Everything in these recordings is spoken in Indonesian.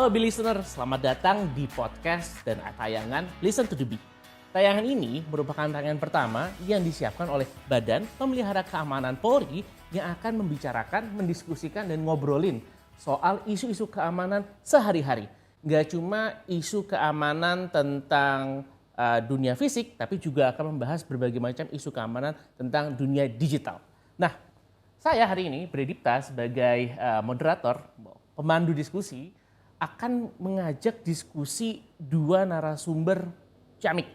Halo Be Listener, selamat datang di podcast dan tayangan Listen to the Bee. Tayangan ini merupakan tayangan pertama yang disiapkan oleh Badan Pemelihara Keamanan Polri yang akan membicarakan, mendiskusikan, dan ngobrolin soal isu-isu keamanan sehari-hari. Nggak cuma isu keamanan tentang dunia fisik, tapi juga akan membahas berbagai macam isu keamanan tentang dunia digital. Nah, saya hari ini Bredipta sebagai moderator, pemandu diskusi, akan mengajak diskusi dua narasumber ciamik.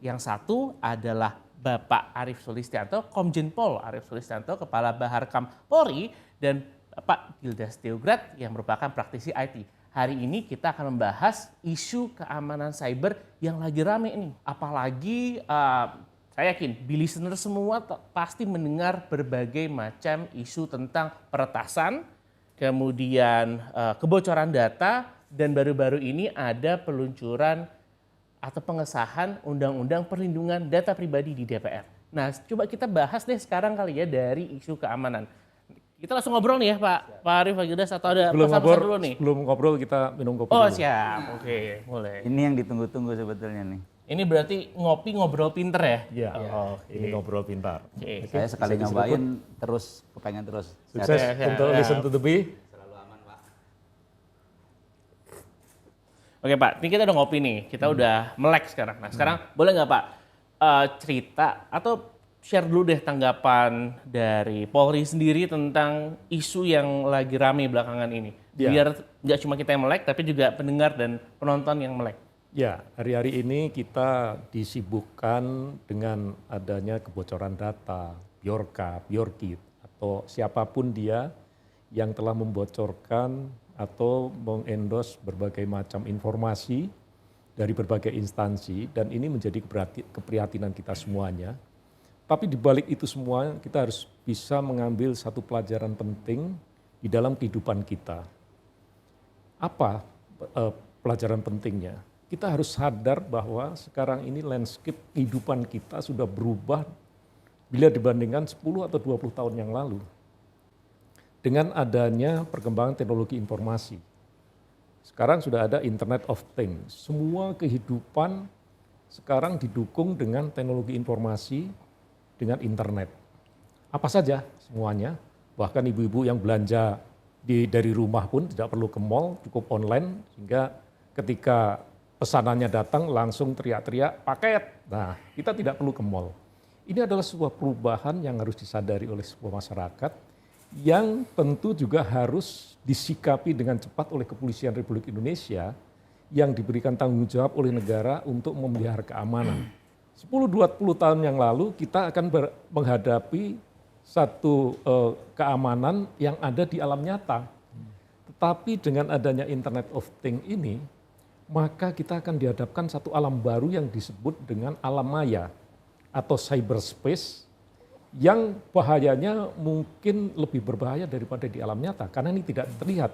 Yang satu adalah Bapak Arief Sulistianto, Komjen Pol Arief Sulistianto, Kepala Baharkam Polri, dan Bapak Gildas Theograt yang merupakan praktisi IT. Hari ini kita akan membahas isu keamanan cyber yang lagi rame nih. Apalagi saya yakin Be Listener semua pasti mendengar berbagai macam isu tentang peretasan, kemudian kebocoran data, dan baru-baru ini ada peluncuran atau pengesahan Undang-Undang Perlindungan Data Pribadi di DPR. Nah, coba kita bahas deh sekarang kali ya dari isu keamanan. Kita langsung ngobrol nih ya Pak Arief, Pak Gildas, atau ada pesan-pesan dulu nih? Sebelum ngobrol kita minum kopi Oh dulu. siap, oke, boleh. Ini yang ditunggu-tunggu sebetulnya nih. Ini berarti ngopi ngobrol pinter ya? Iya, Oke. ini ngobrol pintar. Oke. Saya sekali nyobain terus, kepengen terus. Sukses untuk Listen to the Bee. Oke Pak, ini kita udah ngopi nih, kita udah melek sekarang. Nah sekarang boleh nggak Pak cerita atau share dulu deh tanggapan dari Polri sendiri tentang isu yang lagi rame belakangan ini. Ya. Biar nggak cuma kita yang melek, tapi juga pendengar dan penonton yang melek. Ya, hari-hari ini kita disibukkan dengan adanya kebocoran data, Bjorka, Bjorkit, atau siapapun dia yang telah membocorkan atau mengendos berbagai macam informasi dari berbagai instansi, dan ini menjadi keprihatinan kita semuanya. Tapi di balik itu semua kita harus bisa mengambil satu pelajaran penting di dalam kehidupan kita. Apa pelajaran pentingnya? Kita harus sadar bahwa sekarang ini landscape kehidupan kita sudah berubah bila dibandingkan 10 atau 20 tahun yang lalu. Dengan adanya perkembangan teknologi informasi. Sekarang sudah ada Internet of Things. Semua kehidupan sekarang didukung dengan teknologi informasi, dengan internet. Apa saja semuanya, bahkan ibu-ibu yang belanja dari rumah pun tidak perlu ke mall, cukup online, sehingga ketika pesanannya datang langsung teriak-teriak paket. Nah, kita tidak perlu ke mall. Ini adalah sebuah perubahan yang harus disadari oleh sebuah masyarakat, yang tentu juga harus disikapi dengan cepat oleh Kepolisian Republik Indonesia yang diberikan tanggung jawab oleh negara untuk memelihara keamanan. 10-20 tahun yang lalu kita akan menghadapi satu keamanan yang ada di alam nyata. Tetapi dengan adanya Internet of Things ini, maka kita akan dihadapkan satu alam baru yang disebut dengan alam maya atau cyberspace, yang bahayanya mungkin lebih berbahaya daripada di alam nyata, karena ini tidak terlihat.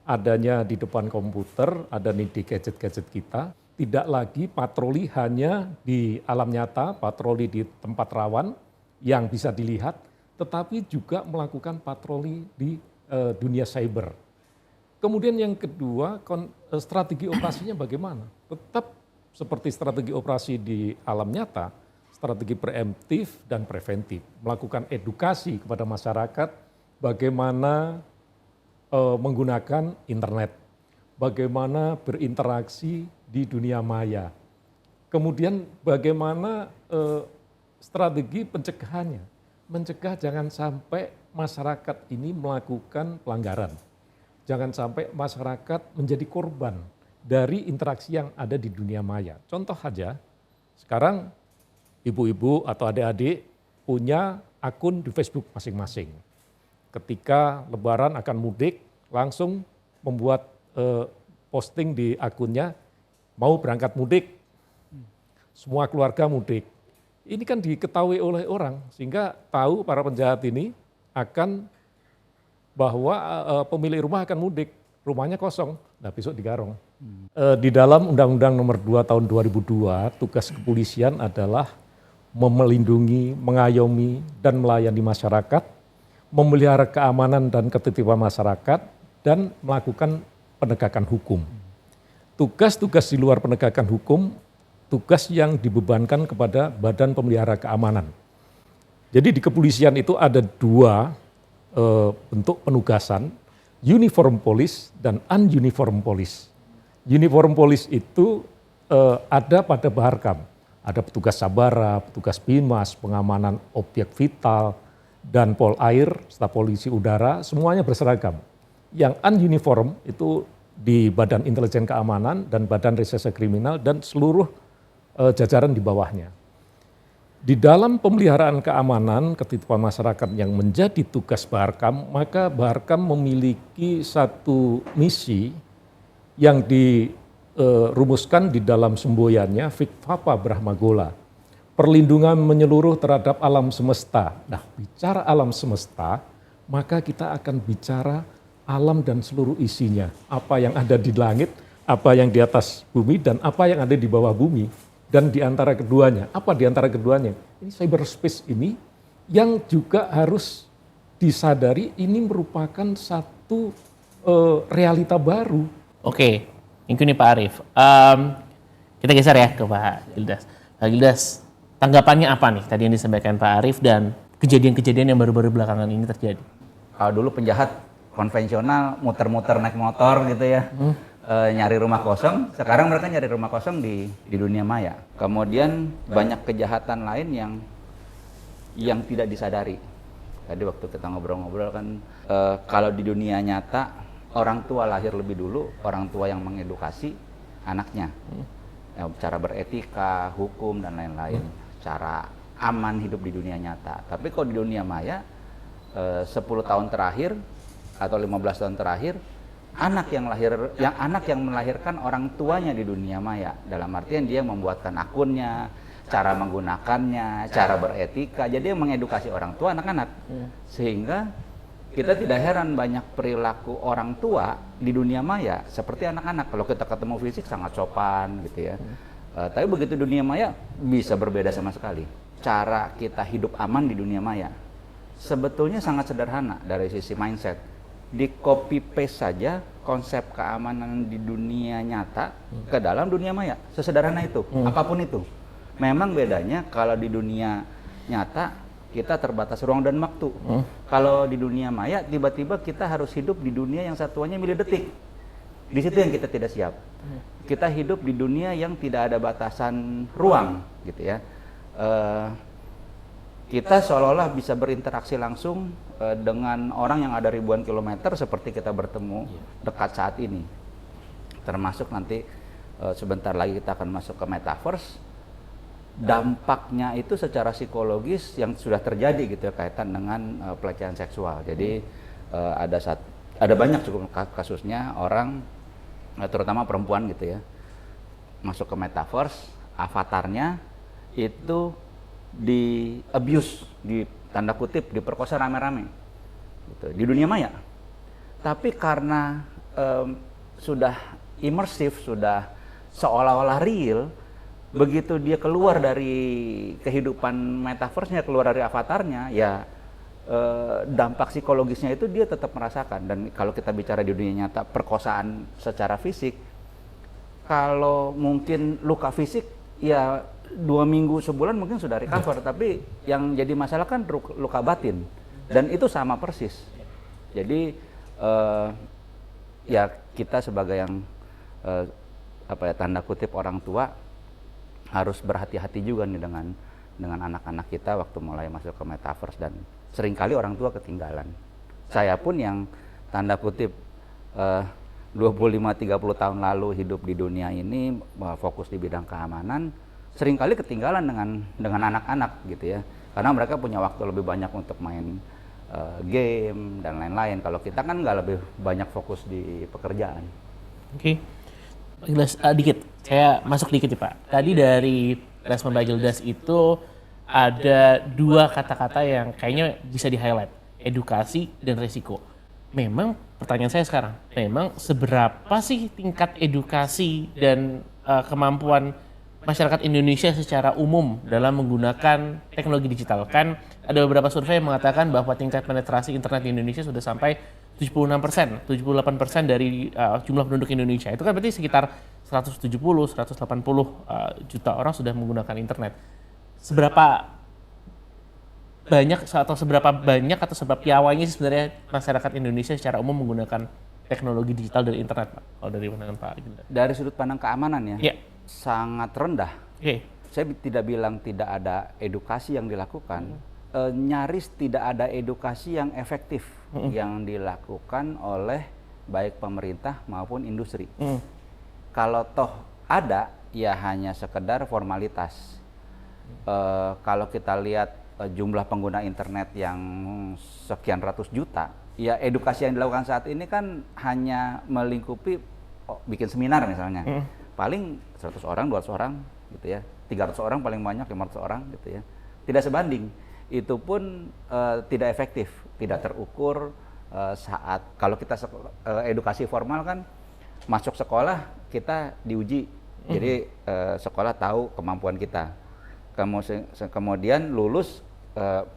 Adanya di depan komputer, ada nih di gadget-gadget kita, tidak lagi patroli hanya di alam nyata, patroli di tempat rawan yang bisa dilihat, tetapi juga melakukan patroli di dunia cyber. Kemudian yang kedua, strategi operasinya bagaimana? Tetap seperti strategi operasi di alam nyata, strategi preemptif dan preventif, melakukan edukasi kepada masyarakat bagaimana menggunakan internet, bagaimana berinteraksi di dunia maya, kemudian bagaimana strategi pencegahannya, mencegah jangan sampai masyarakat ini melakukan pelanggaran, jangan sampai masyarakat menjadi korban dari interaksi yang ada di dunia maya. Contoh saja, sekarang ibu-ibu atau adik-adik punya akun di Facebook masing-masing. Ketika Lebaran akan mudik, langsung membuat posting di akunnya, mau berangkat mudik, semua keluarga mudik. Ini kan diketahui oleh orang, sehingga tahu para penjahat ini akan bahwa pemilik rumah akan mudik, rumahnya kosong, nah besok digarong. Di dalam Undang-Undang Nomor 2 Tahun 2002, tugas kepolisian adalah melindungi, mengayomi, dan melayani masyarakat, memelihara keamanan dan ketertiban masyarakat, dan melakukan penegakan hukum. Tugas-tugas di luar penegakan hukum, tugas yang dibebankan kepada Badan Pemelihara Keamanan. Jadi di kepolisian itu ada dua bentuk penugasan, uniform police dan ununiform police. Uniform police itu ada pada Baharkam, ada petugas Sabara, petugas Bimas, pengamanan objek vital, dan Polair, staf polisi udara, semuanya berseragam. Yang ununiform itu di Badan Intelijen Keamanan dan Badan Reserse Kriminal dan seluruh jajaran di bawahnya. Di dalam pemeliharaan keamanan ketitipan masyarakat yang menjadi tugas Baharkam, maka Baharkam memiliki satu misi yang dirumuskan di dalam semboyannya Fikfapa Brahmagola. Perlindungan menyeluruh terhadap alam semesta. Nah, bicara alam semesta, maka kita akan bicara alam dan seluruh isinya. Apa yang ada di langit, apa yang di atas bumi, dan apa yang ada di bawah bumi. Dan di antara keduanya, apa di antara keduanya? Ini cyberspace ini yang juga harus disadari ini merupakan satu realita baru. Oke, thank you nih Pak Arief. Kita geser ya ke Pak Gildas. Pak Gildas, tanggapannya apa nih tadi yang disampaikan Pak Arief dan kejadian-kejadian yang baru-baru belakangan ini terjadi? Kalau dulu penjahat konvensional muter-muter naik motor gitu ya, nyari rumah kosong. Sekarang mereka nyari rumah kosong di dunia maya. Kemudian banyak kejahatan lain yang tidak disadari. Tadi waktu kita ngobrol-ngobrol kan, kalau di dunia nyata orang tua lahir lebih dulu, orang tua yang mengedukasi anaknya, cara beretika, hukum dan lain-lain, cara aman hidup di dunia nyata. Tapi kalau di dunia maya, 10 tahun terakhir atau 15 tahun terakhir, anak yang melahirkan orang tuanya di dunia maya, dalam artian dia membuatkan akunnya, cara menggunakannya, cara beretika, jadi yang mengedukasi orang tua anak-anak. Sehingga kita tidak heran banyak perilaku orang tua di dunia maya seperti anak-anak. Kalau kita ketemu fisik sangat sopan gitu ya, tapi begitu dunia maya bisa berbeda sama sekali. Cara kita hidup aman di dunia maya sebetulnya sangat sederhana dari sisi mindset. Di copy paste saja konsep keamanan di dunia nyata ke dalam dunia maya, sesederhana itu, apapun itu. Memang bedanya kalau di dunia nyata kita terbatas ruang dan waktu. Kalau di dunia maya tiba-tiba kita harus hidup di dunia yang satuannya milidetik. Di situ yang kita tidak siap. Kita hidup di dunia yang tidak ada batasan ruang gitu ya. Kita seolah-olah bisa berinteraksi langsung dengan orang yang ada ribuan kilometer seperti kita bertemu dekat saat ini. Termasuk nanti sebentar lagi kita akan masuk ke metaverse. Dampaknya itu secara psikologis yang sudah terjadi gitu ya, kaitan dengan pelecehan seksual. Jadi ada banyak cukup kasusnya orang, terutama perempuan gitu ya, masuk ke metaverse, avatarnya itu di abuse, di tanda kutip diperkosa rame-rame gitu, di dunia maya. Tapi karena sudah imersif, sudah seolah-olah real, begitu dia keluar dari kehidupan metaverse-nya, keluar dari avatarnya, ya dampak psikologisnya itu dia tetap merasakan. Dan kalau kita bicara di dunia nyata perkosaan secara fisik, kalau mungkin luka fisik ya 2 minggu sebulan mungkin sudah recover, tapi yang jadi masalah kan luka batin, dan itu sama persis. Jadi ya kita sebagai yang tanda kutip orang tua harus berhati-hati juga nih dengan anak-anak kita waktu mulai masuk ke metaverse, dan seringkali orang tua ketinggalan. Saya pun yang tanda kutip 25-30 tahun lalu hidup di dunia ini fokus di bidang keamanan, seringkali ketinggalan dengan anak-anak gitu ya, karena mereka punya waktu lebih banyak untuk main game dan lain-lain. Kalau kita kan nggak lebih banyak fokus di pekerjaan. Oke. Pak Gildas, dikit, saya masuk dikit ya Pak. Tadi dari respon Pak Gildas itu ada 2 kata-kata yang kayaknya bisa di-highlight, edukasi dan resiko. Memang pertanyaan saya sekarang, memang seberapa sih tingkat edukasi dan kemampuan masyarakat Indonesia secara umum dalam menggunakan teknologi digital? Kan ada beberapa survei yang mengatakan bahwa tingkat penetrasi internet di Indonesia sudah sampai 76%, 78% dari jumlah penduduk Indonesia. Itu kan berarti sekitar 170, 180 juta orang sudah menggunakan internet. Seberapa banyak atau seberapa piawainya sebenarnya masyarakat Indonesia secara umum menggunakan teknologi digital dari internet, Pak? Kalau dari pandangan Pak Gindra. Dari sudut pandang keamanan ya, Iya. sangat rendah. Oke. Saya tidak bilang tidak ada edukasi yang dilakukan, nyaris tidak ada edukasi yang efektif yang dilakukan oleh baik pemerintah maupun industri. Kalau toh ada, ya hanya sekedar formalitas. Kalau kita lihat jumlah pengguna internet yang sekian ratus juta, ya edukasi yang dilakukan saat ini kan hanya melingkupi bikin seminar misalnya. Paling 100 orang, 200 orang gitu ya. 300 orang paling banyak, 500 orang gitu ya. Tidak sebanding. Itu pun tidak efektif, tidak terukur saat kalau kita edukasi formal kan masuk sekolah kita diuji. Jadi sekolah tahu kemampuan kita. Kemudian lulus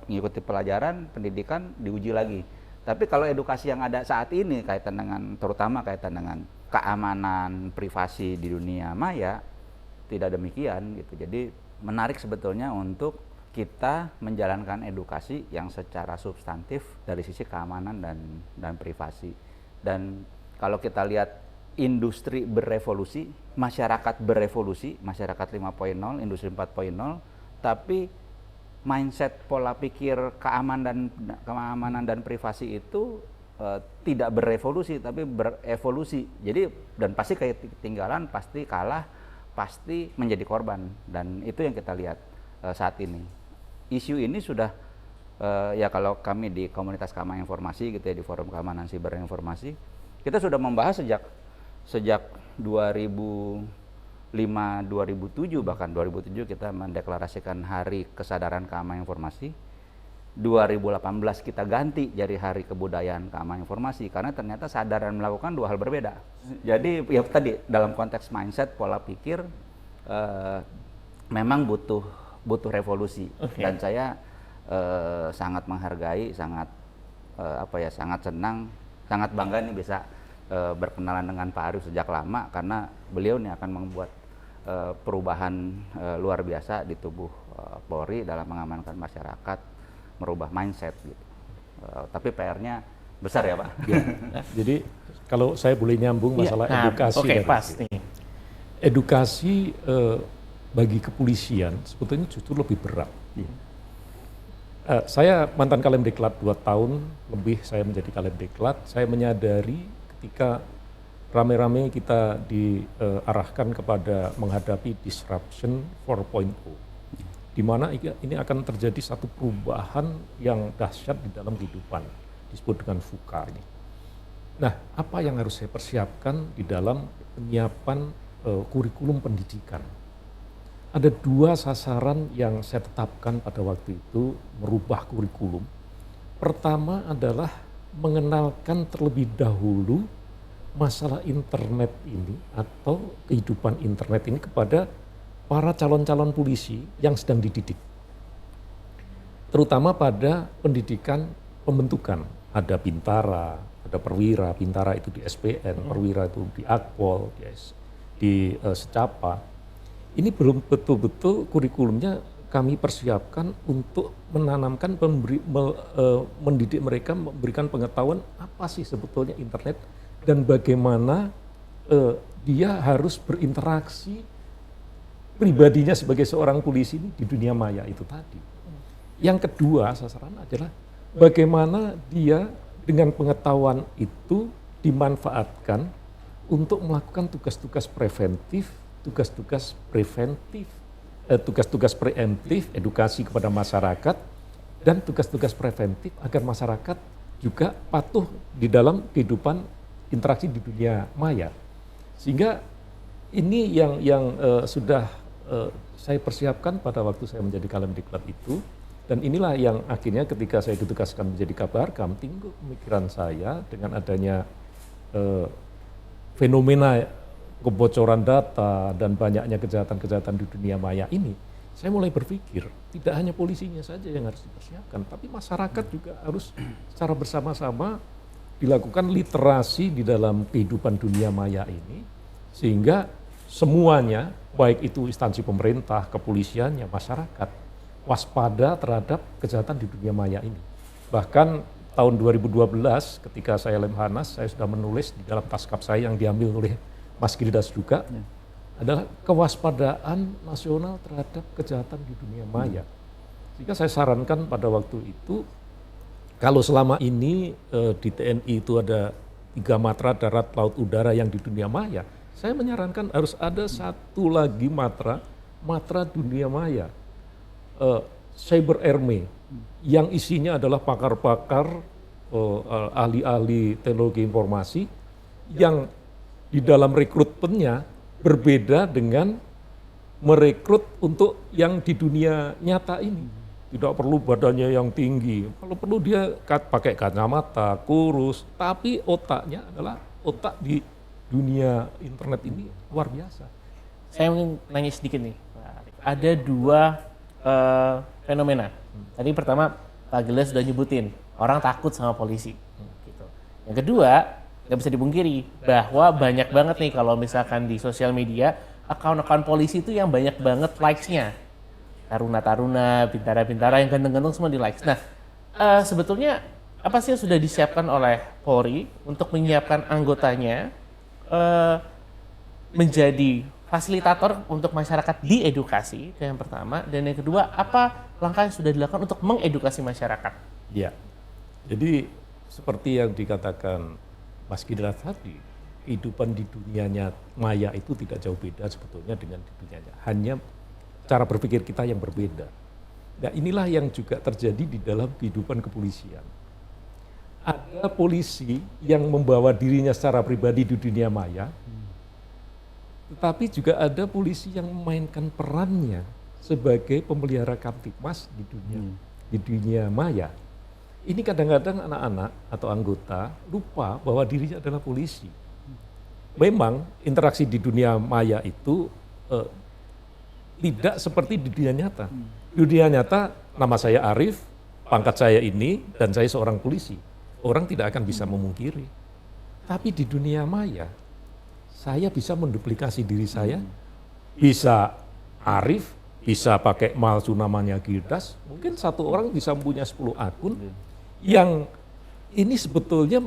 mengikuti pelajaran pendidikan diuji lagi. Tapi kalau edukasi yang ada saat ini terutama kaitan dengan keamanan privasi di dunia maya tidak demikian gitu. Jadi menarik sebetulnya untuk kita menjalankan edukasi yang secara substantif dari sisi keamanan dan privasi. Dan kalau kita lihat industri berevolusi, masyarakat berevolusi, masyarakat 5.0, industri 4.0, tapi mindset pola pikir keamanan dan privasi itu tidak berevolusi tapi berevolusi. Jadi dan pasti ketinggalan, pasti kalah, pasti menjadi korban, dan itu yang kita lihat saat ini. Isu ini sudah ya kalau kami di komunitas keamanan informasi gitu ya, di forum keamanan siber informasi, kita sudah membahas sejak 2005, 2007, bahkan 2007 kita mendeklarasikan Hari Kesadaran Keamanan Informasi. 2018 kita ganti jadi Hari Kebudayaan Keamanan Informasi karena ternyata sadar dan melakukan dua hal berbeda. Jadi ya tadi dalam konteks mindset pola pikir memang butuh revolusi. Dan saya sangat menghargai, sangat senang, sangat bangga nih bisa berkenalan dengan Pak Arief sejak lama karena beliau nih akan membuat perubahan luar biasa di tubuh Polri dalam mengamankan masyarakat, merubah mindset gitu. Tapi PR-nya besar ya Pak. Ya. Jadi kalau saya boleh nyambung masalah edukasi. Oke, pas nih. Edukasi bagi kepolisian sebetulnya justru lebih berat. Saya mantan Kalemdiklat 2 tahun lebih, saya menjadi Kalemdiklat. Saya menyadari ketika rame-rame kita diarahkan kepada menghadapi disruption 4.0. Di mana ini akan terjadi satu perubahan yang dahsyat di dalam kehidupan, disebut dengan VUCA ini. Nah, apa yang harus saya persiapkan di dalam penyiapan kurikulum pendidikan? Ada 2 sasaran yang saya tetapkan pada waktu itu merubah kurikulum. Pertama adalah mengenalkan terlebih dahulu masalah internet ini atau kehidupan internet ini kepada para calon-calon polisi yang sedang dididik. Terutama pada pendidikan pembentukan. Ada Bintara, ada Perwira, Bintara itu di SPN, Perwira itu di Akpol, di Secapa. Ini belum betul-betul kurikulumnya kami persiapkan untuk menanamkan, mendidik mereka, memberikan pengetahuan apa sih sebetulnya internet dan bagaimana dia harus berinteraksi pribadinya sebagai seorang polisi di dunia maya itu tadi. Yang kedua sasaran adalah bagaimana dia dengan pengetahuan itu dimanfaatkan untuk melakukan tugas-tugas preventif, tugas-tugas preemptif, edukasi kepada masyarakat, dan tugas-tugas preventif agar masyarakat juga patuh di dalam kehidupan interaksi di dunia maya. Sehingga ini yang sudah saya persiapkan pada waktu saya menjadi Kalemdiklat itu, dan inilah yang akhirnya ketika saya ditugaskan menjadi Kabarkam, timbul pemikiran saya dengan adanya fenomena kebocoran data dan banyaknya kejahatan-kejahatan di dunia maya ini, saya mulai berpikir tidak hanya polisinya saja yang harus dipersiapkan, tapi masyarakat juga harus secara bersama-sama dilakukan literasi di dalam kehidupan dunia maya ini, sehingga semuanya, baik itu instansi pemerintah, kepolisiannya, masyarakat, waspada terhadap kejahatan di dunia maya ini. Bahkan tahun 2012 ketika saya Lemhanas, saya sudah menulis di dalam naskah saya yang diambil oleh Mas Gildas juga, adalah kewaspadaan nasional terhadap kejahatan di dunia maya. Sehingga saya sarankan pada waktu itu, kalau selama ini di TNI itu ada 3 matra darat, laut, udara yang di dunia maya, saya menyarankan harus ada satu lagi matra dunia maya, Cyber Army, yang isinya adalah pakar-pakar, ahli-ahli teknologi informasi yang di dalam rekrutmennya berbeda dengan merekrut untuk yang di dunia nyata ini. Tidak perlu badannya yang tinggi, kalau perlu dia pakai kacamata, kurus, tapi otaknya adalah otak di dunia internet ini luar biasa. Saya ingin nanya sedikit nih, ada 2 fenomena. Tadi pertama Pak Gildas sudah nyebutin, orang takut sama polisi. Gitu. Yang kedua, nggak bisa dipungkiri bahwa banyak banget nih kalau misalkan di sosial media, akun-akun polisi itu yang banyak banget likes-nya. Taruna-taruna, bintara-bintara yang ganteng-ganteng semua di likes. Nah, sebetulnya apa sih yang sudah disiapkan oleh Polri untuk menyiapkan anggotanya menjadi fasilitator untuk masyarakat diedukasi, itu yang pertama. Dan yang kedua, apa langkah yang sudah dilakukan untuk mengedukasi masyarakat? Ya, jadi seperti yang dikatakan Mas Gildas tadi, kehidupan di dunianya maya itu tidak jauh beda sebetulnya dengan di dunianya. Hanya cara berpikir kita yang berbeda. Nah, inilah yang juga terjadi di dalam kehidupan kepolisian. Ada polisi yang membawa dirinya secara pribadi di dunia maya, tetapi juga ada polisi yang memainkan perannya sebagai pemelihara Kamtipmas di dunia maya. Ini kadang-kadang anak-anak atau anggota lupa bahwa dirinya adalah polisi. Memang interaksi di dunia maya itu tidak seperti di dunia nyata. Di dunia nyata, nama saya Arif, pangkat saya ini, dan saya seorang polisi. Orang tidak akan bisa memungkiri. Tapi di dunia maya, saya bisa menduplikasi diri saya, bisa Arif, bisa pakai malsu namanya Gildas, mungkin satu orang bisa punya 10 akun, yang ini sebetulnya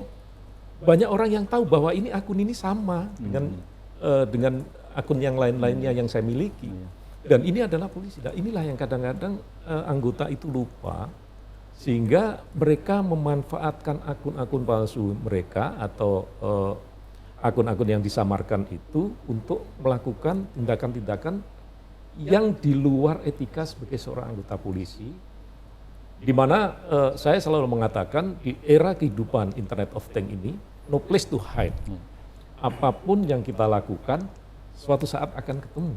banyak orang yang tahu bahwa ini akun ini sama dengan akun yang lain-lainnya yang saya miliki. Dan ini adalah polisi. Nah, inilah yang kadang-kadang anggota itu lupa, sehingga mereka memanfaatkan akun-akun palsu mereka atau akun-akun yang disamarkan itu untuk melakukan tindakan-tindakan yang di luar etika sebagai seorang anggota polisi, di mana saya selalu mengatakan di era kehidupan Internet of Things ini, no place to hide. Apapun yang kita lakukan, suatu saat akan ketemu.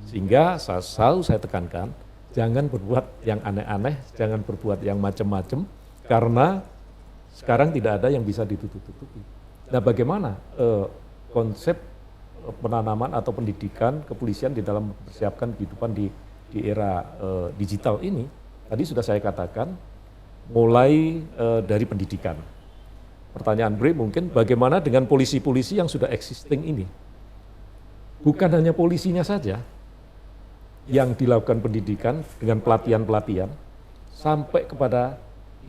Sehingga selalu saya tekankan, jangan berbuat yang aneh-aneh, jangan berbuat yang macam-macam, karena sekarang tidak ada yang bisa ditutup-tutupi. Nah, bagaimana konsep penanaman atau pendidikan kepolisian di dalam mempersiapkan kehidupan di era digital ini? Tadi sudah saya katakan, mulai dari pendidikan. Pertanyaan Bre mungkin, bagaimana dengan polisi-polisi yang sudah existing ini? Bukan hanya polisinya saja yang dilakukan pendidikan dengan pelatihan-pelatihan, sampai kepada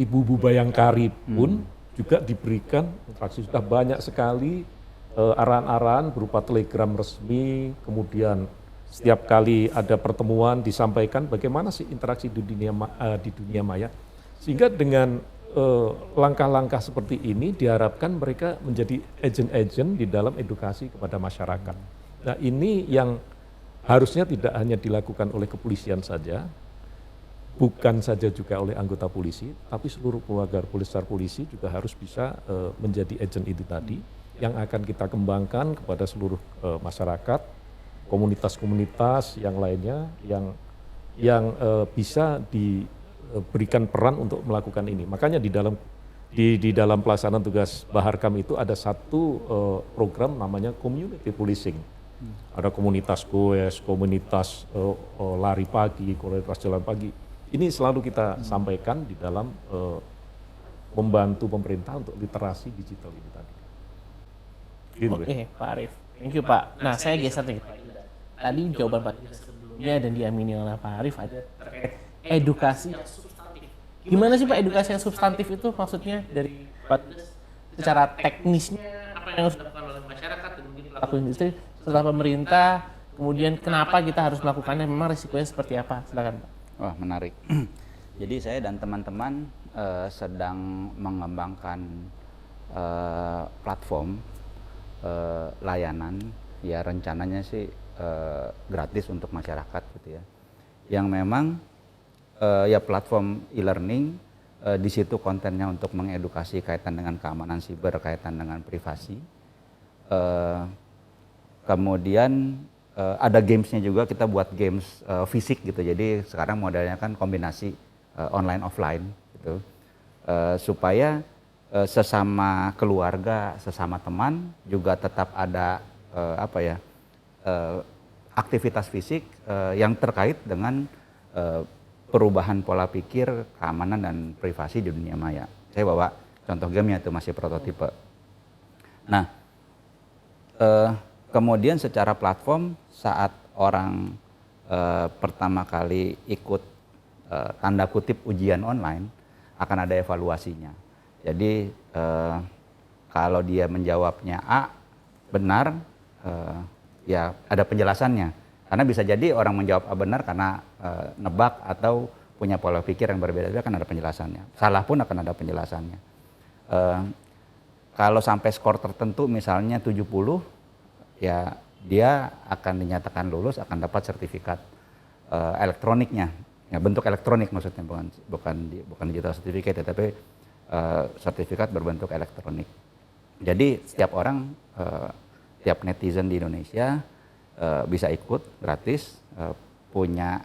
ibu-ibu bayangkari pun juga diberikan interaksi. Sudah banyak sekali arahan-arahan berupa telegram resmi, kemudian setiap kali ada pertemuan disampaikan bagaimana sih interaksi di dunia maya, sehingga dengan langkah-langkah seperti ini diharapkan mereka menjadi agent-agent di dalam edukasi kepada masyarakat. Nah, ini yang harusnya tidak hanya dilakukan oleh kepolisian saja, bukan saja juga oleh anggota polisi, tapi seluruh keluarga polisi juga harus bisa menjadi agent itu tadi, yang akan kita kembangkan kepada seluruh masyarakat, komunitas-komunitas yang lainnya yang bisa diberikan peran untuk melakukan ini. Makanya di dalam pelaksanaan tugas Baharkam itu ada satu program namanya community policing. Ada komunitas goes, komunitas lari pagi, komunitas jalan pagi. Ini selalu kita sampaikan di dalam membantu pemerintah untuk literasi digital ini tadi. Gitu. Oke, Pak Arief. Thank you, Pak. Nah, saya geser nih, Pak Yuda. Tadi jawaban Pak Yuda sebelumnya dan diamini oleh Pak Arief ada terkait edukasi yang substantif. Gimana sih Pak edukasi yang substantif itu maksudnya dari Pak Yuda secara teknisnya apa yang harus dilakukan oleh masyarakat dan mungkin pelaku industri serta pemerintah, kemudian kenapa kita harus melakukannya, memang risikonya seperti apa? Silakan Pak. Wah, menarik. Jadi saya dan teman-teman sedang mengembangkan platform layanan, ya rencananya sih gratis untuk masyarakat gitu ya. Yang memang ya platform e-learning, di situ kontennya untuk mengedukasi kaitan dengan keamanan siber, kaitan dengan privasi. Kemudian ada gamesnya juga, kita buat games fisik gitu. Jadi sekarang modelnya kan kombinasi online offline gitu, supaya sesama keluarga, sesama teman juga tetap ada aktivitas fisik yang terkait dengan perubahan pola pikir, keamanan dan privasi di dunia maya. Saya bawa contoh gamenya itu masih prototipe. Nah, kemudian secara platform saat orang pertama kali ikut tanda kutip ujian online akan ada evaluasinya. Jadi kalau dia menjawabnya A benar, ya ada penjelasannya. Karena bisa jadi orang menjawab A benar karena nebak atau punya pola pikir yang berbeda-beda, akan ada penjelasannya. Salah pun akan ada penjelasannya. Kalau sampai skor tertentu misalnya 70, ya dia akan dinyatakan lulus, akan dapat sertifikat elektroniknya. Ya, bentuk elektronik maksudnya, bukan digital certificate ya, tapi sertifikat berbentuk elektronik. Jadi setiap orang, setiap netizen di Indonesia bisa ikut gratis, punya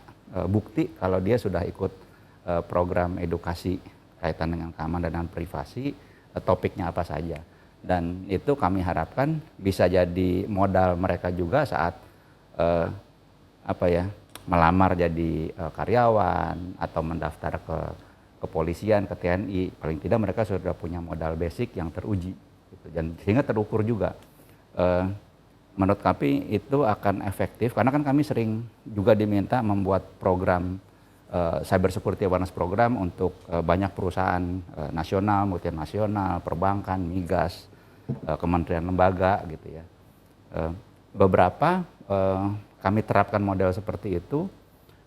bukti kalau dia sudah ikut program edukasi kaitan dengan keamanan dan privasi, topiknya apa saja. Dan itu kami harapkan bisa jadi modal mereka juga saat melamar jadi karyawan atau mendaftar ke kepolisian, ke TNI. Paling tidak mereka sudah punya modal basic yang teruji gitu. Dan sehingga terukur juga. Menurut kami itu akan efektif karena kan kami sering juga diminta membuat program cyber security awareness program untuk banyak perusahaan nasional, multinasional, perbankan, migas, kementerian lembaga gitu ya. Beberapa kami terapkan model seperti itu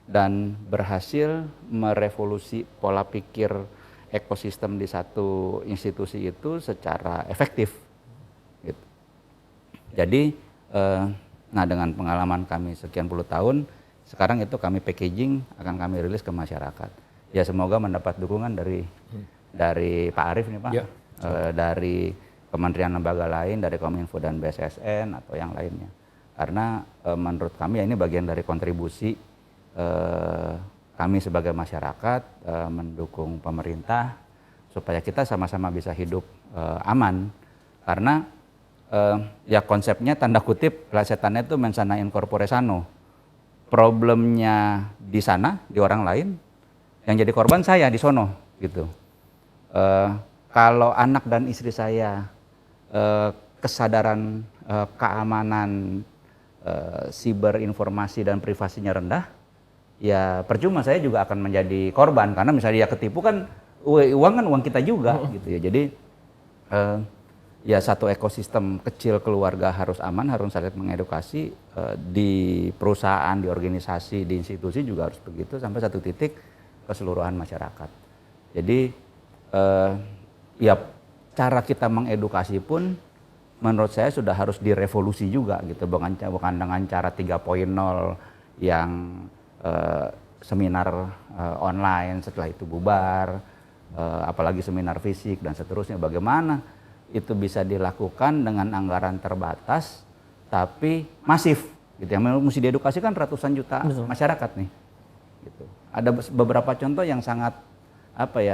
dan berhasil merevolusi pola pikir ekosistem di satu institusi itu secara efektif gitu. Jadi nah dengan pengalaman kami sekian puluh tahun, sekarang itu kami packaging, akan kami rilis ke masyarakat. Ya semoga mendapat dukungan dari Pak Arief nih Pak, ya. Dari kementerian lembaga lain, dari Kominfo dan BSSN atau yang lainnya. Karena menurut kami ya ini bagian dari kontribusi kami sebagai masyarakat mendukung pemerintah supaya kita sama-sama bisa hidup aman. Karena ya konsepnya tanda kutip plesetannya itu mensana in corpore sano. Problemnya di sana, di orang lain, yang jadi korban saya di sono gitu. Kalau anak dan istri saya kesadaran keamanan siber informasi dan privasinya rendah, ya percuma saya juga akan menjadi korban karena misalnya dia ketipu kan uang kita juga gitu ya. Jadi ya satu ekosistem kecil keluarga harus aman, harus saling mengedukasi, di perusahaan, di organisasi, di institusi juga harus begitu sampai satu titik keseluruhan masyarakat. Jadi ya cara kita mengedukasi pun menurut saya sudah harus direvolusi juga gitu, bukan dengan cara 3.0 yang seminar online setelah itu bubar, apalagi seminar fisik dan seterusnya. Bagaimana itu bisa dilakukan dengan anggaran terbatas tapi masif gitu, yang mesti diedukasikan ratusan juta masyarakat nih gitu. Ada beberapa contoh yang sangat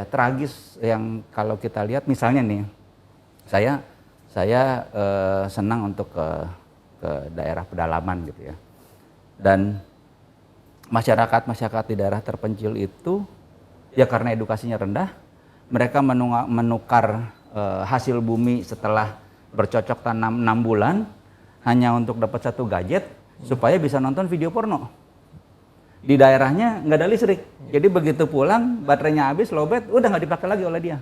tragis yang kalau kita lihat, misalnya nih saya senang untuk ke daerah pedalaman gitu ya, dan masyarakat di daerah terpencil itu ya karena edukasinya rendah, mereka menukar hasil bumi setelah bercocok tanam 6 bulan hanya untuk dapat satu gadget supaya bisa nonton video porno. Di daerahnya nggak ada listrik, jadi begitu pulang baterainya habis, lowbat, udah nggak dipakai lagi oleh dia.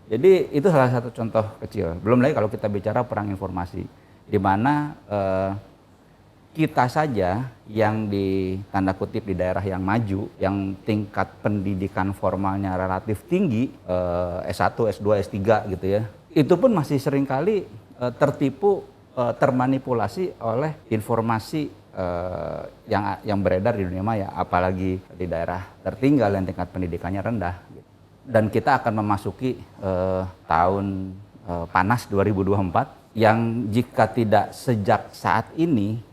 Jadi itu salah satu contoh kecil. Belum lagi kalau kita bicara perang informasi, di mana kita saja yang di tanda kutip di daerah yang maju, yang tingkat pendidikan formalnya relatif tinggi, S1, S2, S3 gitu ya, itu pun masih seringkali tertipu, termanipulasi oleh informasi yang beredar di dunia maya, apalagi di daerah tertinggal yang tingkat pendidikannya rendah. Dan kita akan memasuki tahun panas 2024 yang jika tidak sejak saat ini,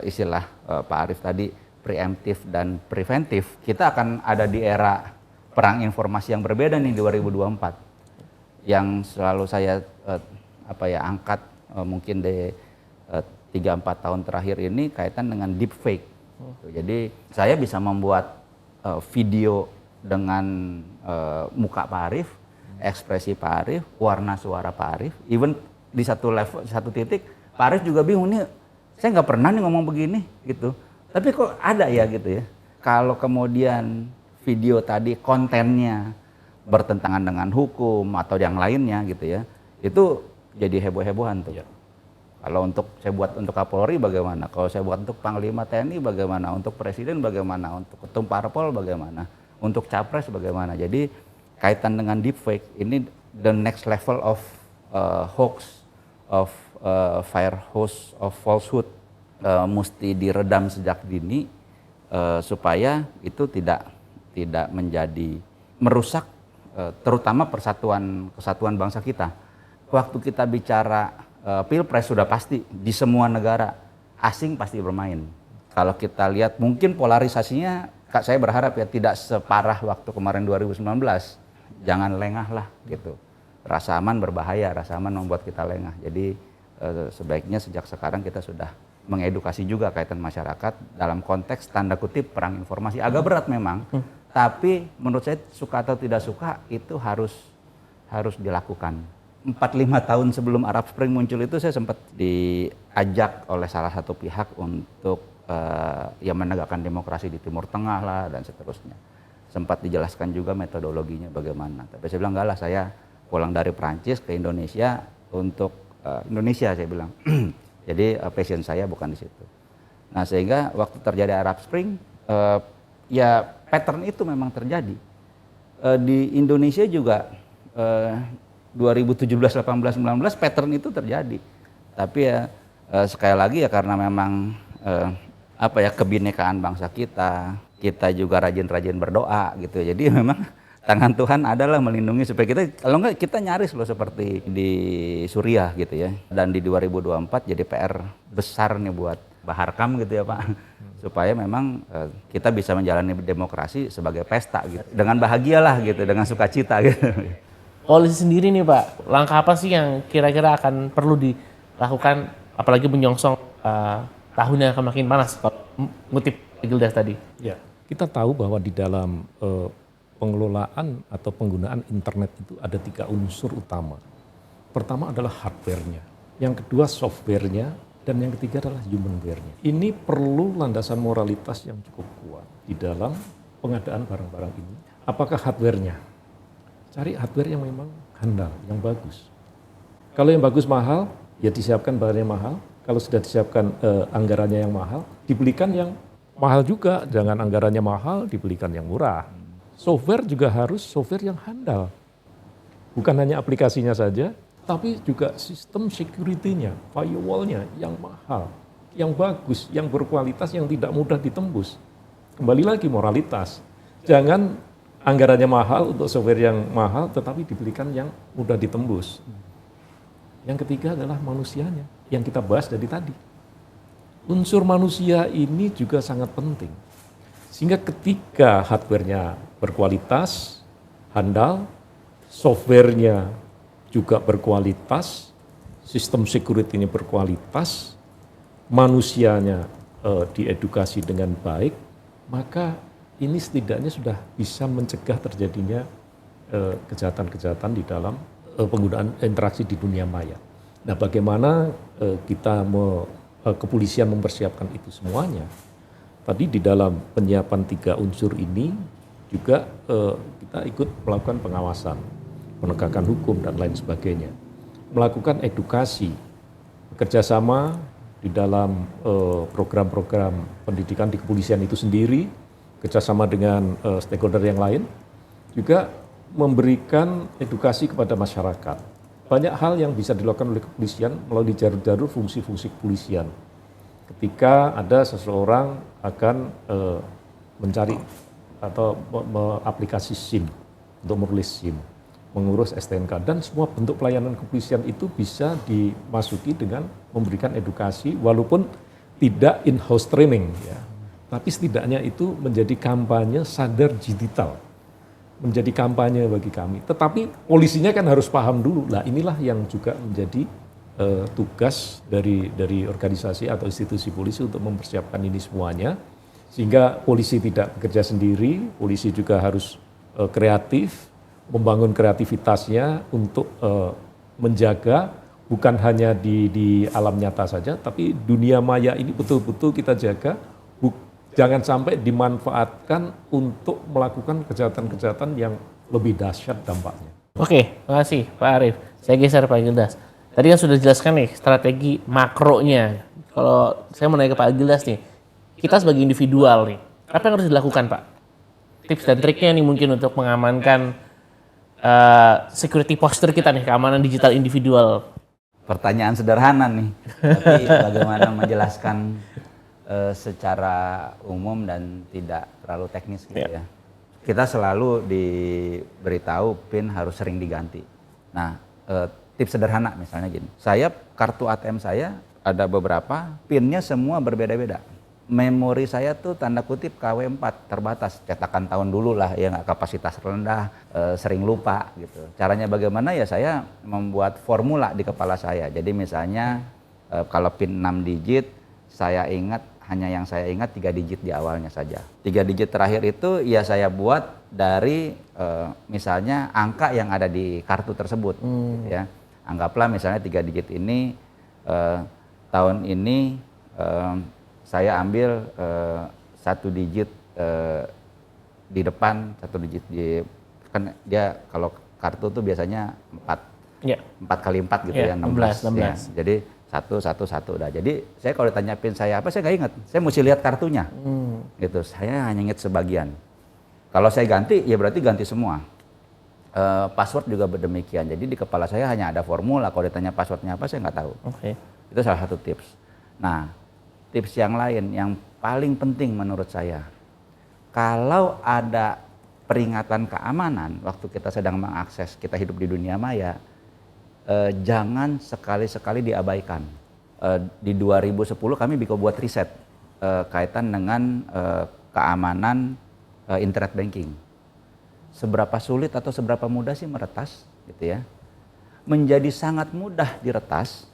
istilah Pak Arief tadi preemptif dan preventif, kita akan ada di era perang informasi yang berbeda nih 2024. Yang selalu saya angkat mungkin di 3-4 tahun terakhir ini kaitan dengan deepfake. Jadi saya bisa membuat video dengan muka Pak Arief, ekspresi Pak Arief, warna suara Pak Arief, even di satu titik Pak Arief juga bingung nih, saya nggak pernah nih ngomong begini gitu, tapi kok ada ya gitu ya. Kalau kemudian video tadi kontennya bertentangan dengan hukum atau yang lainnya gitu ya, itu jadi heboh-hebohan tuh. Ya. Kalau saya buat untuk Kapolri bagaimana, kalau saya buat untuk Panglima TNI bagaimana, untuk Presiden bagaimana, untuk Ketum Parpol bagaimana, untuk Capres bagaimana. Jadi kaitan dengan deepfake ini the next level of hoax, of fire hose of falsehood, mesti diredam sejak dini supaya itu tidak menjadi merusak terutama kesatuan bangsa kita. Waktu kita bicara Pilpres sudah pasti di semua negara asing pasti bermain. Kalau kita lihat mungkin polarisasinya, saya berharap ya tidak separah waktu kemarin 2019. Jangan lengah lah gitu. Rasa aman berbahaya, rasa aman membuat kita lengah. Jadi sebaiknya sejak sekarang kita sudah mengedukasi juga kaitan masyarakat dalam konteks tanda kutip perang informasi. Agak berat memang, tapi menurut saya suka atau tidak suka itu harus dilakukan. 4-5 tahun sebelum Arab Spring muncul itu saya sempat diajak oleh salah satu pihak untuk menegakkan demokrasi di Timur Tengah lah dan seterusnya. Sempat dijelaskan juga metodologinya bagaimana. Tapi saya bilang enggak lah, saya pulang dari Prancis ke Indonesia untuk Indonesia, saya bilang. Jadi passion saya bukan di situ. Nah sehingga waktu terjadi Arab Spring, ya pattern itu memang terjadi. Di Indonesia juga 2017, 18, 19 pattern itu terjadi. Tapi ya sekali lagi ya karena memang kebinekaan bangsa kita juga rajin-rajin berdoa gitu. Jadi memang tangan Tuhan adalah melindungi supaya kita, kalau enggak kita nyaris loh seperti di Suriah gitu ya. Dan di 2024 jadi PR besar nih buat Baharkam gitu ya Pak. Supaya memang kita bisa menjalani demokrasi sebagai pesta gitu. Dengan bahagialah gitu, dengan sukacita gitu. Polisi sendiri nih Pak, langkah apa sih yang kira-kira akan perlu dilakukan, apalagi menyongsong tahun yang akan makin panas, kalau ngutip Gildas tadi? Ya, kita tahu bahwa di dalam pengelolaan atau penggunaan internet itu ada 3 unsur utama. Pertama adalah hardware-nya, yang kedua software-nya, dan yang ketiga adalah humanware-nya. Ini perlu landasan moralitas yang cukup kuat di dalam pengadaan barang-barang ini. Apakah hardware-nya? Cari hardware yang memang handal, yang bagus. Kalau yang bagus mahal, ya disiapkan barangnya mahal. Kalau sudah disiapkan anggarannya yang mahal, dibelikan yang mahal juga. Jangan anggarannya mahal, dibelikan yang murah. Software juga harus software yang handal. Bukan hanya aplikasinya saja, tapi juga sistem security-nya, firewall-nya yang mahal, yang bagus, yang berkualitas, yang tidak mudah ditembus. Kembali lagi moralitas. Jangan anggarannya mahal untuk software yang mahal, tetapi dibelikan yang mudah ditembus. Yang ketiga adalah manusianya, yang kita bahas dari tadi. Unsur manusia ini juga sangat penting. Sehingga ketika hardware-nya berkualitas, handal, software-nya juga berkualitas, sistem security ini berkualitas, manusianya diedukasi dengan baik, maka ini setidaknya sudah bisa mencegah terjadinya kejahatan-kejahatan di dalam penggunaan interaksi di dunia maya. Nah, bagaimana kepolisian mempersiapkan itu semuanya? Tadi di dalam penyiapan 3 unsur ini juga kita ikut melakukan pengawasan, penegakan hukum dan lain sebagainya. Melakukan edukasi, bekerjasama di dalam program-program pendidikan di kepolisian itu sendiri, kerjasama dengan stakeholder yang lain, juga memberikan edukasi kepada masyarakat. Banyak hal yang bisa dilakukan oleh kepolisian melalui jalur-jalur fungsi-fungsi kepolisian. Ketika ada seseorang akan mencari atau aplikasi SIM untuk menulis SIM, mengurus STNK, dan semua bentuk pelayanan kepolisian itu bisa dimasuki dengan memberikan edukasi walaupun tidak in-house training, ya. Tapi setidaknya itu menjadi kampanye sadar digital, menjadi kampanye bagi kami. Tetapi polisinya kan harus paham dulu. Nah, inilah yang juga menjadi tugas dari organisasi atau institusi polisi untuk mempersiapkan ini semuanya, sehingga polisi tidak bekerja sendiri, polisi juga harus kreatif, membangun kreativitasnya untuk menjaga bukan hanya di alam nyata saja, tapi dunia maya ini betul-betul kita jaga, jangan sampai dimanfaatkan untuk melakukan kejahatan-kejahatan yang lebih dahsyat dampaknya. Oke, makasih Pak Arief. Saya geser Pak Gildas. Tadi kan sudah dijelaskan nih strategi makronya. Kalau saya mau nanya ke Pak Gildas nih, kita sebagai individual nih, apa yang harus dilakukan Pak? Tips dan triknya nih mungkin untuk mengamankan security posture kita nih, keamanan digital individual. Pertanyaan sederhana nih, tapi bagaimana menjelaskan secara umum dan tidak terlalu teknis gitu ya. Kita selalu diberitahu PIN harus sering diganti. Nah, tips sederhana misalnya gini, kartu ATM saya ada beberapa, PIN-nya semua berbeda-beda. Memori saya tuh tanda kutip KW4 terbatas, cetakan tahun dulu lah ya, nggak kapasitas rendah, sering lupa gitu. Caranya bagaimana ya, saya membuat formula di kepala saya. Jadi misalnya kalau PIN 6 digit, yang saya ingat 3 digit di awalnya saja. 3 digit terakhir itu ya saya buat dari misalnya angka yang ada di kartu tersebut gitu ya. Anggaplah misalnya 3 digit ini tahun ini saya ambil 1 digit di depan, 1 digit kan dia kalau kartu tuh biasanya 4 kali 4 gitu ya, 16. Ya. Jadi 111 udah. Jadi saya kalau ditanya PIN saya apa, saya nggak ingat. Saya mesti lihat kartunya. Gitu. Saya hanya ingat sebagian. Kalau saya ganti ya berarti ganti semua. Password juga demikian. Jadi di kepala saya hanya ada formula. Kalau ditanya passwordnya apa, saya nggak tahu. Itu salah satu tips. Nah, tips yang lain yang paling penting menurut saya, kalau ada peringatan keamanan waktu kita sedang mengakses, kita hidup di dunia maya, jangan sekali-sekali diabaikan. Di 2010 kami buat riset kaitan dengan keamanan internet banking. Seberapa sulit atau seberapa mudah sih meretas, gitu ya? Menjadi sangat mudah diretas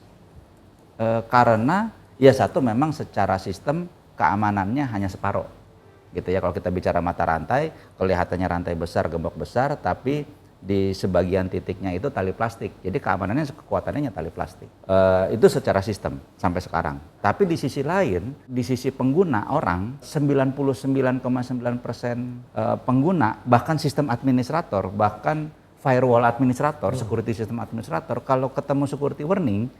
karena ya satu, memang secara sistem keamanannya hanya separuh, gitu ya. Kalau kita bicara mata rantai, kelihatannya rantai besar, gembok besar, tapi di sebagian titiknya itu tali plastik. Jadi keamanannya, kekuatannya tali plastik. Itu secara sistem sampai sekarang. Tapi di sisi lain, di sisi pengguna orang, 99,9% pengguna, bahkan sistem administrator, bahkan firewall administrator, security system administrator, kalau ketemu security warning,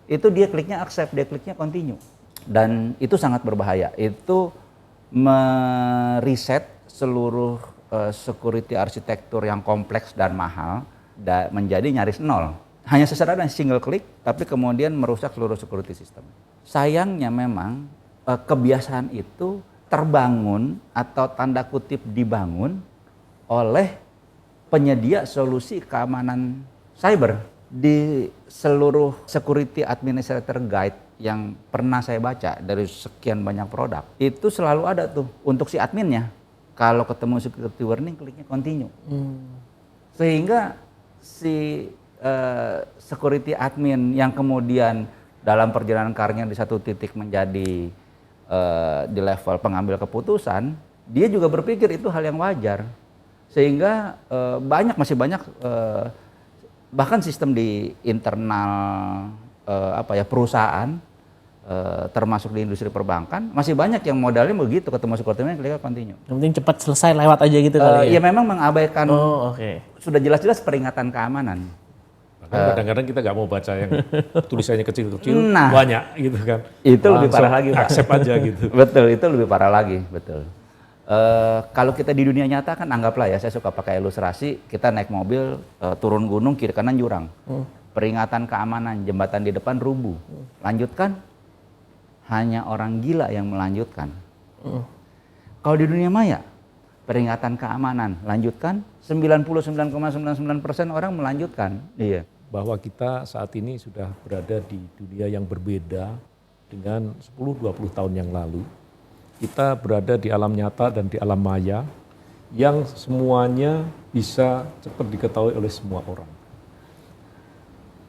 itu dia kliknya accept, dia kliknya continue. Dan itu sangat berbahaya. Itu mereset seluruh security arsitektur yang kompleks dan mahal menjadi nyaris nol. Hanya sesederhana single click, tapi kemudian merusak seluruh security system. Sayangnya memang kebiasaan itu terbangun atau tanda kutip dibangun oleh penyedia solusi keamanan cyber. Di seluruh security administrator guide yang pernah saya baca dari sekian banyak produk, itu selalu ada tuh untuk si adminnya. Kalau ketemu security warning, kliknya continue. Sehingga si security admin yang kemudian dalam perjalanan karirnya di satu titik menjadi di level pengambil keputusan, dia juga berpikir itu hal yang wajar. Sehingga masih banyak bahkan sistem di internal perusahaan, termasuk di industri perbankan, masih banyak yang modalnya begitu, ketemu sekuritinya klik continue. Yang penting cepat selesai lewat aja gitu kali ya. Memang mengabaikan, sudah jelas-jelas peringatan keamanan. Kadang-kadang kita nggak mau baca yang tulisannya kecil-kecil, banyak gitu kan. Itu lebih parah lagi, Pak. Accept aja gitu. Betul, itu lebih parah lagi, betul. Kalau kita di dunia nyata kan anggaplah ya, saya suka pakai ilustrasi, kita naik mobil, turun gunung, kiri kanan jurang. Peringatan keamanan, jembatan di depan rubuh. Lanjutkan, hanya orang gila yang melanjutkan. Kalau di dunia maya, peringatan keamanan, lanjutkan, 99,99% orang melanjutkan. Iya. Bahwa kita saat ini sudah berada di dunia yang berbeda dengan 10-20 tahun yang lalu. Kita berada di alam nyata dan di alam maya yang semuanya bisa cepat diketahui oleh semua orang.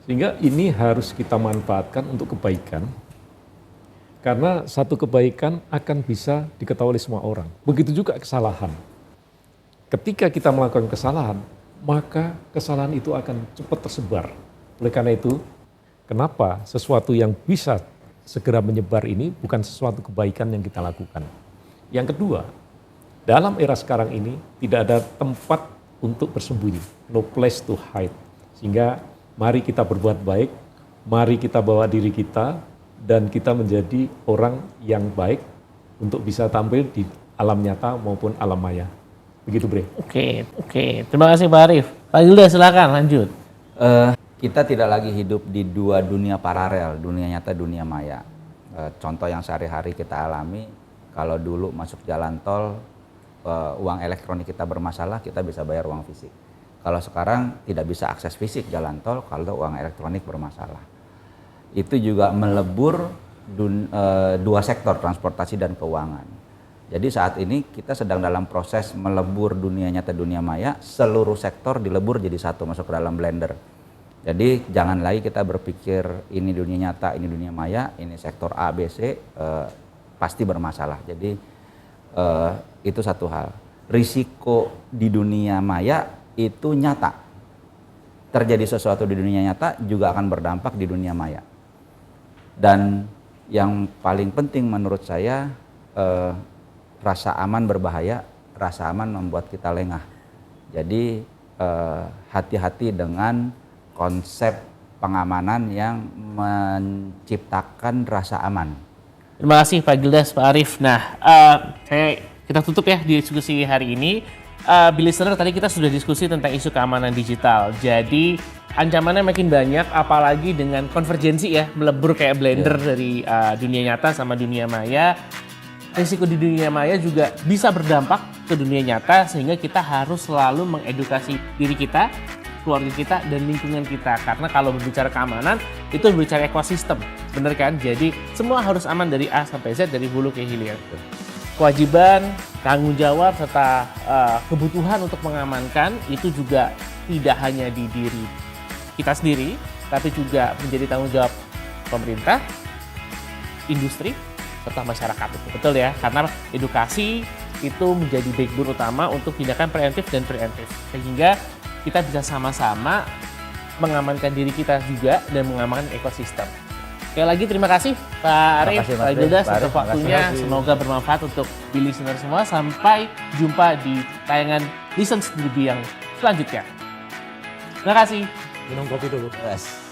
Sehingga ini harus kita manfaatkan untuk kebaikan. Karena satu kebaikan akan bisa diketahui oleh semua orang. Begitu juga kesalahan. Ketika kita melakukan kesalahan, maka kesalahan itu akan cepat tersebar. Oleh karena itu, kenapa sesuatu yang bisa segera menyebar ini bukan sesuatu kebaikan yang kita lakukan. Yang kedua, dalam era sekarang ini tidak ada tempat untuk bersembunyi, no place to hide. Sehingga mari kita berbuat baik, mari kita bawa diri kita, dan kita menjadi orang yang baik untuk bisa tampil di alam nyata maupun alam maya. Begitu, Bre. Oke. Terima kasih Pak Arief. Pak Gilda silakan lanjut. Kita tidak lagi hidup di dua dunia paralel, dunia nyata, dunia maya. Contoh yang sehari-hari kita alami, kalau dulu masuk jalan tol, uang elektronik kita bermasalah, kita bisa bayar uang fisik. Kalau sekarang tidak bisa akses fisik jalan tol kalau uang elektronik bermasalah. Itu juga melebur dua sektor, transportasi dan keuangan. Jadi saat ini kita sedang dalam proses melebur dunia nyata, dunia maya, seluruh sektor dilebur jadi satu, masuk ke dalam blender. Jadi jangan lagi kita berpikir ini dunia nyata, ini dunia maya, ini sektor A, B, C, pasti bermasalah. Jadi itu satu hal. Risiko di dunia maya itu nyata. Terjadi sesuatu di dunia nyata juga akan berdampak di dunia maya. Dan yang paling penting menurut saya, rasa aman berbahaya, rasa aman membuat kita lengah. Jadi hati-hati dengan konsep pengamanan yang menciptakan rasa aman. Terima kasih Pak Gildas, Pak Arief. Nah, kita tutup ya diskusi hari ini. Listener, tadi kita sudah diskusi tentang isu keamanan digital. Jadi ancamannya makin banyak, apalagi dengan konvergensi ya, melebur kayak blender dari dunia nyata sama dunia maya. Risiko di dunia maya juga bisa berdampak ke dunia nyata, sehingga kita harus selalu mengedukasi diri kita, keluarga kita, dan lingkungan kita. Karena kalau berbicara keamanan, itu berbicara ekosistem, bener kan? Jadi semua harus aman dari A sampai Z, dari hulu ke hilir. Kewajiban, tanggung jawab, serta kebutuhan untuk mengamankan itu juga tidak hanya di diri kita sendiri, tapi juga menjadi tanggung jawab pemerintah, industri, serta masyarakat. Betul ya, karena edukasi itu menjadi backbone utama untuk tindakan preventif dan preemptif, sehingga kita bisa sama-sama mengamankan diri kita juga dan mengamankan ekosistem. Sekali lagi terima kasih Pak Arief, Pak Gildas untuk waktunya. Semoga bermanfaat untuk listener semua. Sampai jumpa di tayangan Listen to the Bee yang selanjutnya. Terima kasih. Minum kopi dulu. Yes.